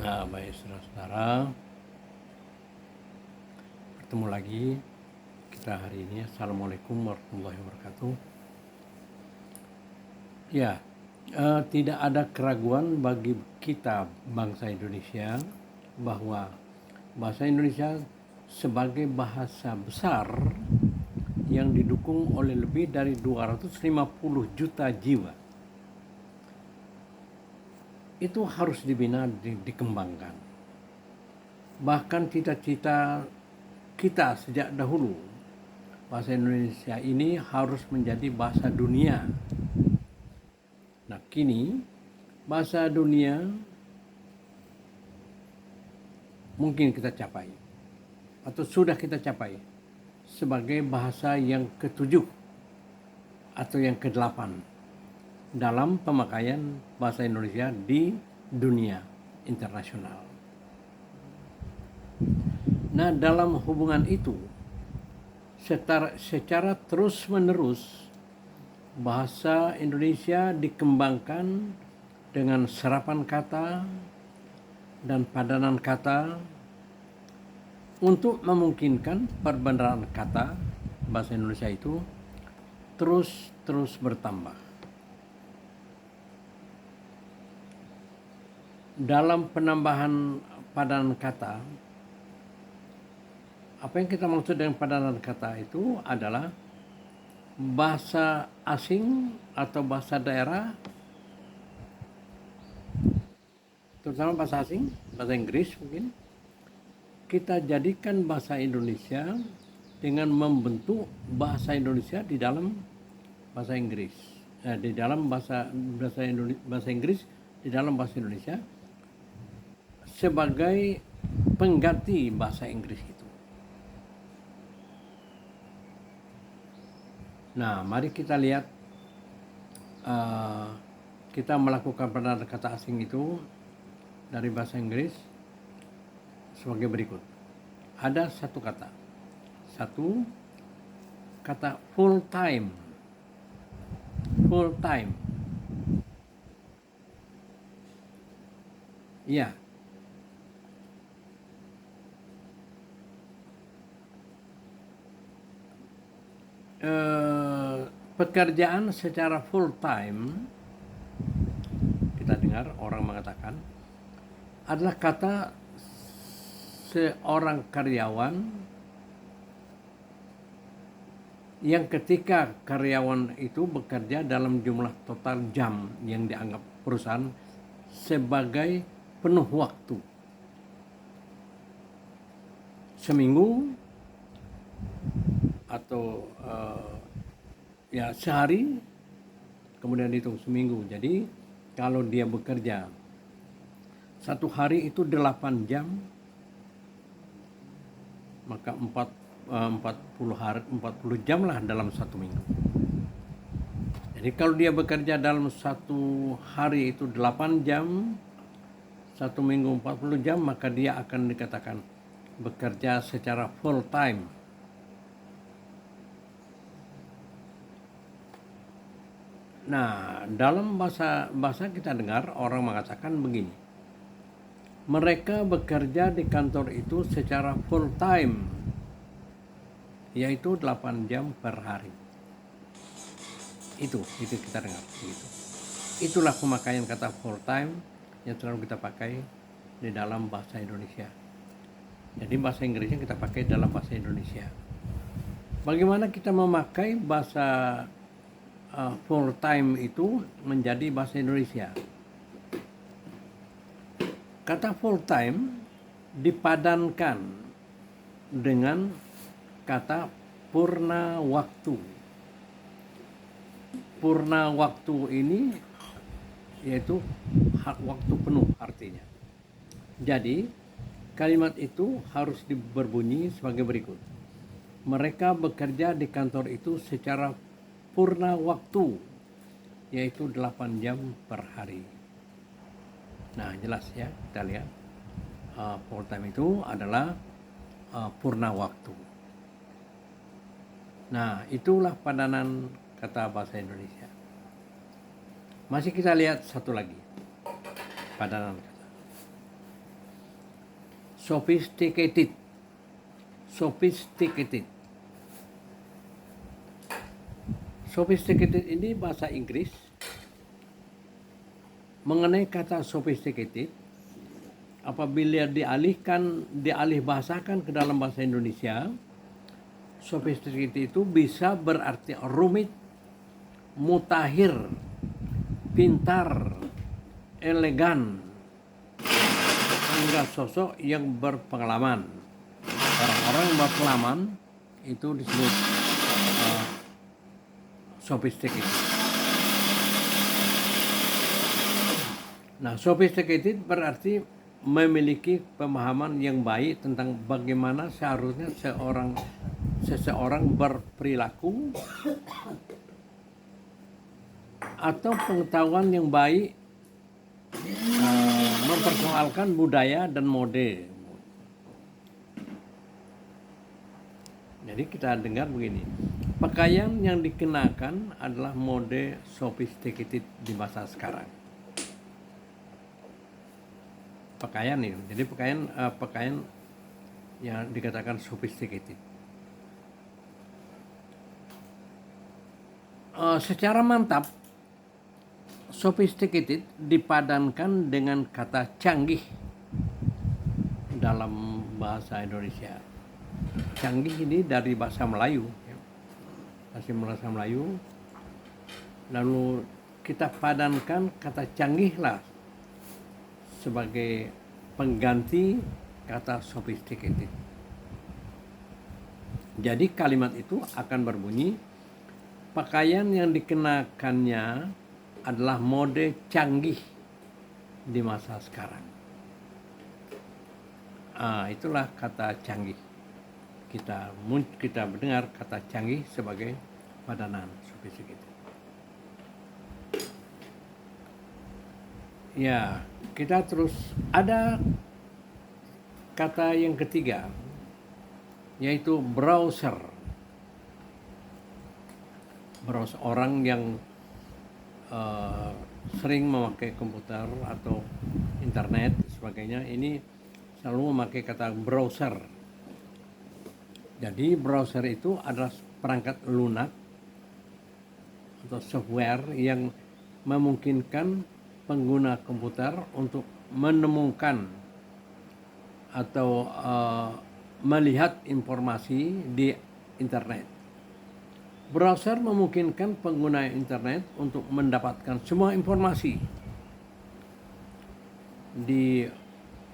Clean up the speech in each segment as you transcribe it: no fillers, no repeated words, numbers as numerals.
Baik saudara-saudara, bertemu lagi kita hari ini. Assalamualaikum warahmatullahi wabarakatuh. Ya, tidak ada keraguan bagi kita bangsa Indonesia bahwa bahasa Indonesia sebagai bahasa besar yang didukung oleh lebih dari 250 juta jiwa itu harus dibina, dikembangkan. Bahkan cita-cita kita sejak dahulu, bahasa Indonesia ini harus menjadi bahasa dunia. Nah, kini bahasa dunia mungkin kita capai atau sudah kita capai sebagai bahasa yang ketujuh atau yang kedelapan dalam pemakaian bahasa Indonesia di dunia internasional. Nah, dalam hubungan itu secara terus-menerus bahasa Indonesia dikembangkan dengan serapan kata dan padanan kata untuk memungkinkan perbenaran kata bahasa Indonesia itu terus bertambah. Dalam penambahan padanan kata, apa yang kita maksud dengan padanan kata itu adalah bahasa asing atau bahasa daerah, terutama bahasa asing, bahasa Inggris mungkin, kita jadikan bahasa Indonesia dengan membentuk bahasa Indonesia di dalam bahasa Inggris, di dalam bahasa Inggris di dalam bahasa Indonesia sebagai pengganti bahasa Inggris itu. Nah, mari kita lihat kita melakukan padanan kata asing itu dari bahasa Inggris sebagai berikut. Ada satu kata full time. Iya. Pekerjaan secara full time, kita dengar orang mengatakan, adalah kata seorang karyawan yang ketika karyawan itu bekerja dalam jumlah total jam yang dianggap perusahaan sebagai penuh waktu. Seminggu atau sehari, kemudian dihitung seminggu. Jadi kalau dia bekerja satu hari itu 8 jam, maka 40 jam lah dalam satu minggu. Jadi kalau dia bekerja dalam satu hari itu 8 jam, satu minggu 40 jam, maka dia akan dikatakan bekerja secara full time. Nah, dalam bahasa kita dengar orang mengatakan begini, mereka bekerja di kantor itu secara full time, yaitu 8 jam per hari. Itu kita dengar begitu. Itulah pemakaian kata full time yang selalu kita pakai di dalam bahasa Indonesia. Jadi bahasa Inggrisnya kita pakai dalam bahasa Indonesia. Bagaimana kita memakai bahasa full time itu menjadi bahasa Indonesia? Kata full time dipadankan dengan kata purna waktu. Purna waktu ini yaitu hak waktu penuh artinya. Jadi kalimat itu harus berbunyi sebagai berikut. Mereka bekerja di kantor itu secara purna waktu, yaitu 8 jam per hari. Nah, jelas ya, kita lihat full time itu adalah purna waktu. Nah, itulah padanan kata bahasa Indonesia. Masih kita lihat satu lagi padanan kata. sophisticated. Sophisticated. Sophisticated ini bahasa Inggris. Mengenai kata sophisticated, apabila dialih bahasakan ke dalam bahasa Indonesia, sophisticated itu bisa berarti rumit, mutakhir, pintar, elegan, hingga sosok yang berpengalaman. Orang-orang yang berpengalaman itu disebut sophisticated. Nah, sophisticated berarti memiliki pemahaman yang baik tentang bagaimana seharusnya seseorang berperilaku, atau pengetahuan yang baik mempersoalkan budaya dan mode. Jadi kita dengar begini, pakaian yang dikenakan adalah mode sophisticated di masa sekarang. Pakaian ini, jadi pakaian yang dikatakan sophisticated. Secara mantap, sophisticated dipadankan dengan kata canggih dalam bahasa Indonesia. Canggih ini dari bahasa Melayu, bahasa Melayu. Lalu kita padankan kata canggihlah sebagai pengganti kata sophisticated. Jadi kalimat itu akan berbunyi, pakaian yang dikenakannya adalah mode canggih di masa sekarang. Itulah kata canggih. Kita mendengar kata canggih sebagai padanan sophisticated. Ya, kita terus ada kata yang ketiga, yaitu browser. Browser, orang yang sering memakai komputer atau internet sebagainya, ini selalu memakai kata browser. Jadi browser itu adalah perangkat lunak atau software yang memungkinkan pengguna komputer untuk menemukan atau melihat informasi di internet. Browser memungkinkan pengguna internet untuk mendapatkan semua informasi di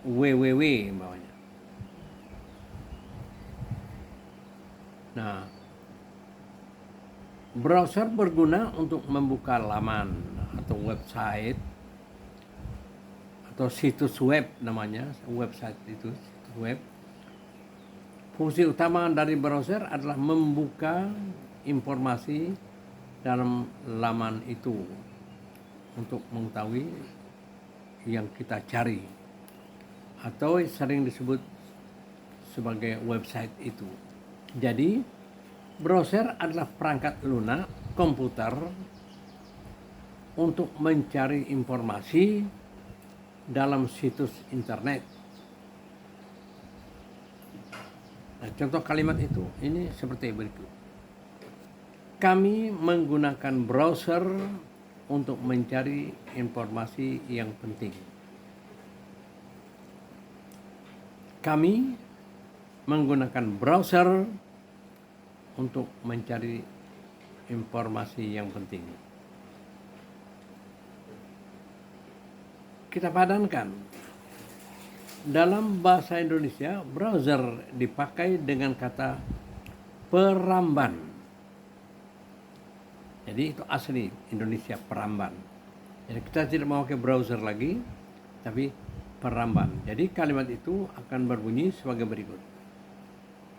www bawahnya. Nah, browser berguna untuk membuka laman atau website atau situs web, namanya website itu situs web. Fungsi utama dari browser adalah membuka informasi dalam laman itu untuk mengetahui yang kita cari, atau sering disebut sebagai website itu. Jadi browser adalah perangkat lunak komputer untuk mencari informasi dalam situs internet. Nah, contoh kalimat itu ini seperti berikut. Kami menggunakan browser untuk mencari informasi yang penting. Kami menggunakan browser untuk mencari informasi yang penting. Kita padankan. Dalam bahasa Indonesia, browser dipakai dengan kata peramban. Jadi itu asli Indonesia, peramban. Jadi kita tidak memakai browser lagi, tapi peramban. Jadi kalimat itu akan berbunyi sebagai berikut.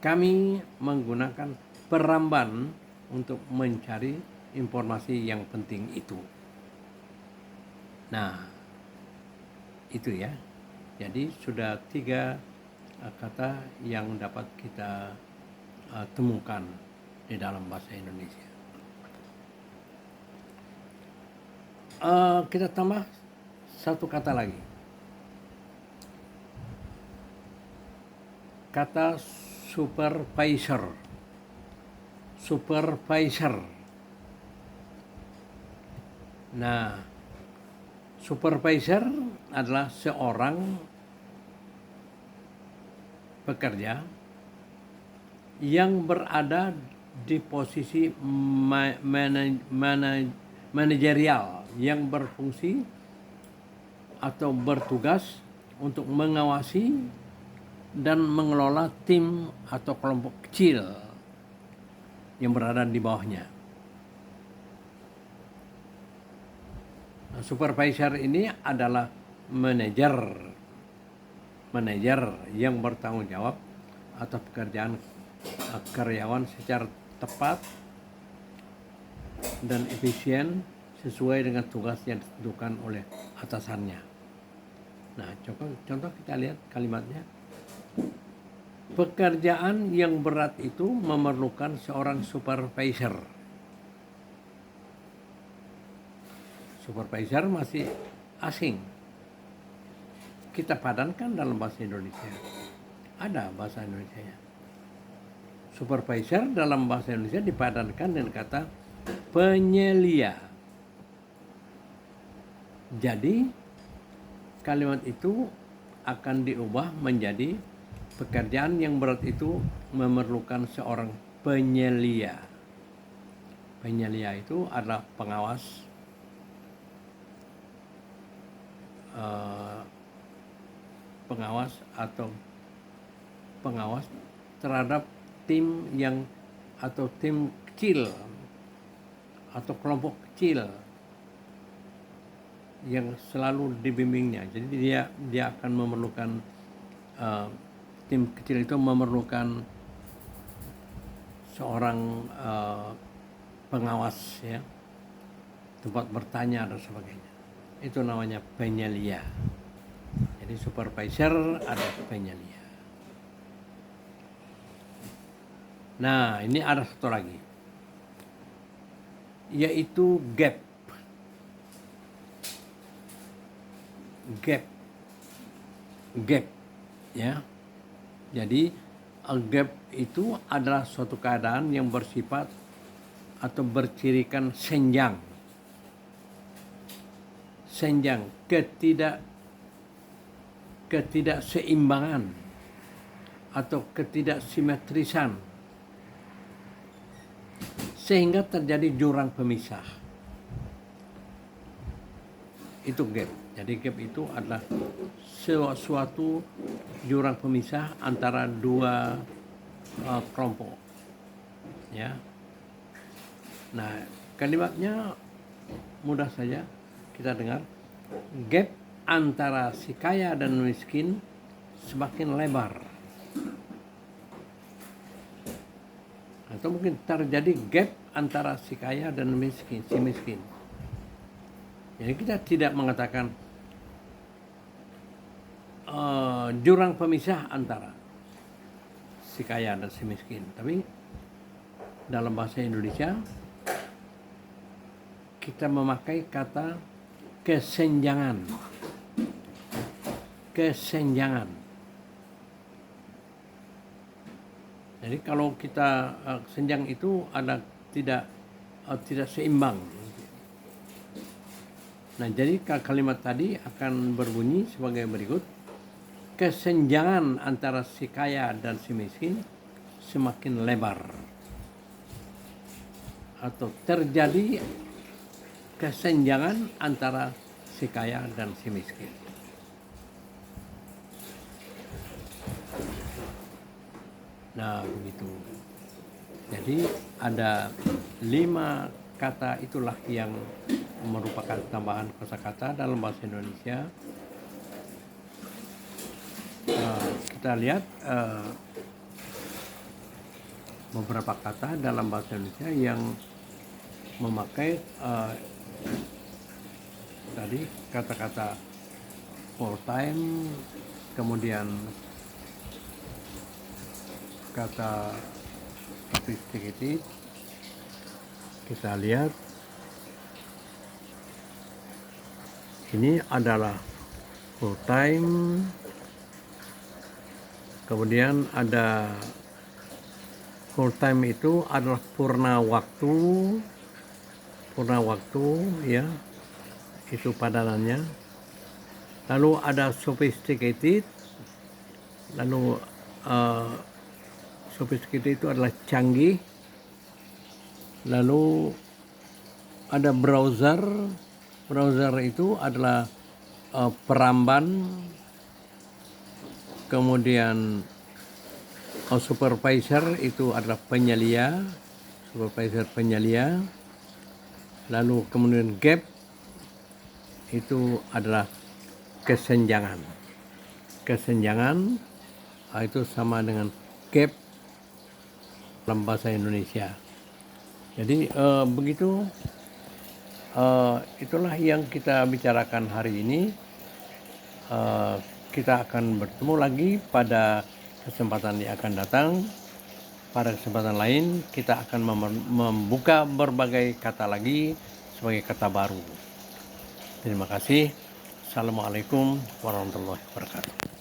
Kami menggunakan peramban untuk mencari informasi yang penting itu. Nah, itu ya. Jadi sudah 3 kata yang dapat kita temukan di dalam bahasa Indonesia. Kita tambah 1 kata lagi. kata supervisor. Supervisor. Nah, supervisor adalah seorang pekerja yang berada di posisi manajerial, yang berfungsi atau bertugas untuk mengawasi dan mengelola tim atau kelompok kecil yang berada di bawahnya. Nah, supervisor ini adalah manajer yang bertanggung jawab atas pekerjaan karyawan secara tepat dan efisien sesuai dengan tugas yang ditentukan oleh atasannya. Nah, contoh kita lihat kalimatnya. Pekerjaan yang berat itu memerlukan seorang supervisor. Supervisor masih asing. Kita padankan dalam bahasa Indonesia. Ada bahasa Indonesianya. Supervisor dalam bahasa Indonesia dipadankan dengan kata penyelia. Jadi kalimat itu akan diubah menjadi pekerjaan yang berat itu memerlukan seorang penyelia. Penyelia itu adalah pengawas terhadap tim yang atau tim kecil atau kelompok kecil yang selalu dibimbingnya. Jadi dia akan memerlukan tim kecil itu memerlukan seorang pengawas, ya, tempat bertanya dan sebagainya. Itu namanya penyelia. Jadi supervisor ada penyelia. Nah, ini ada satu lagi, yaitu gap. Gap, ya. Jadi gap itu adalah suatu keadaan yang bersifat atau bercirikan senjang, ketidakseimbangan atau ketidaksimetrisan, sehingga terjadi jurang pemisah. Itu gap. Jadi gap itu adalah suatu jurang pemisah antara dua kelompok, ya. Nah, kalimatnya mudah saja kita dengar. Gap antara si kaya dan miskin semakin lebar. Atau mungkin terjadi gap antara si kaya dan si miskin. Jadi kita tidak mengatakan jurang pemisah antara si kaya dan si miskin, tapi dalam bahasa Indonesia kita memakai kata kesenjangan. Jadi kalau kita senjang itu ada tidak seimbang. Nah, jadi kalimat tadi akan berbunyi sebagai berikut. Kesenjangan antara si kaya dan si miskin semakin lebar. Atau terjadi kesenjangan antara si kaya dan si miskin. Nah, begitu. Jadi ada 5 kata itulah yang merupakan tambahan kosakata dalam bahasa Indonesia. Kita lihat beberapa kata dalam bahasa Indonesia yang memakai tadi kata-kata full time, kemudian kata sophisticated. Kita lihat ini adalah full time, Kemudian ada full time itu adalah purna waktu ya, itu padanannya. Lalu ada sophisticated, lalu sophisticated itu adalah canggih. Lalu ada browser itu adalah peramban. Kemudian supervisor itu adalah penyelia. Lalu kemudian gap itu adalah kesenjangan itu sama dengan gap dalam bahasa Indonesia. Jadi begitu, itulah yang kita bicarakan hari ini. Kita akan bertemu lagi pada kesempatan yang akan datang. Pada kesempatan lain kita akan membuka berbagai kata lagi sebagai kata baru. Terima kasih. Assalamualaikum warahmatullahi wabarakatuh.